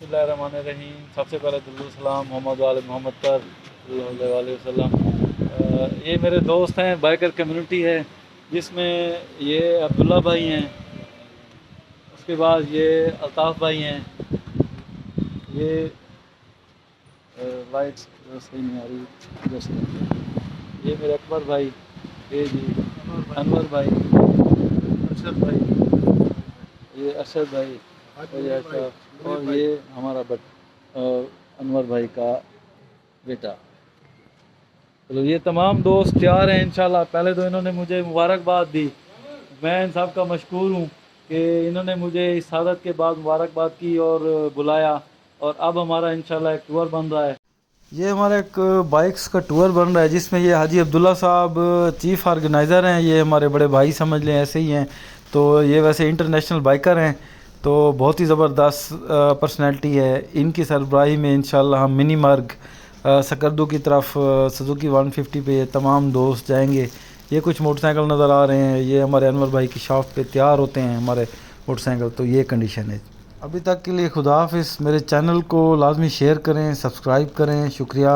बिस्मिल्लाहिर्रहमानिर्रहीम। सबसे पहले दुरूद मोहम्मद वाले मोहम्मद पर सल्लल्लाहु अलैहि वसल्लम। ये मेरे दोस्त हैं, बाइकर कम्युनिटी है जिसमें ये अब्दुल्ला भाई हैं, उसके बाद ये अल्ताफ़ भाई हैं, ये लाइट सही नहीं आ रही जैसे, ये मेरे अकबर भाई, ये जी अनवर भाई, अरशद भाई, ये अरशद भाई, और ये अशरफ, और ये हमारा अनवर भाई का बेटा। चलो ये तमाम दोस्त तैयार हैं इंशाल्लाह। पहले तो इन्होंने मुझे मुबारकबाद दी, मैं इन सब का मशकूर हूँ कि इन्होंने मुझे इस सादत के बाद मुबारकबाद की और बुलाया, और अब हमारा इंशाल्लाह एक टूर बन रहा है। ये हमारा एक बाइक्स का टूर बन रहा है जिसमें ये हाजी अब्दुल्ला साहब चीफ़ ऑर्गेनाइज़र हैं, ये हमारे बड़े भाई समझ लें, ऐसे ही हैं। तो ये वैसे इंटरनेशनल बाइकर हैं, तो बहुत ही ज़बरदस्त पर्सनैलिटी है। इनकी सरबराही में इंशाल्लाह हम मिनी मार्ग सकरदू की तरफ सुजुकी 150 पे ये तमाम दोस्त जाएंगे। ये कुछ मोटरसाइकिल नज़र आ रहे हैं, ये हमारे अनवर भाई की शॉप पे तैयार होते हैं हमारे मोटरसाइकिल। तो ये कंडीशन है। अभी तक के लिए खुदा हाफिज़। मेरे चैनल को लाजमी शेयर करें, सब्सक्राइब करें। शुक्रिया।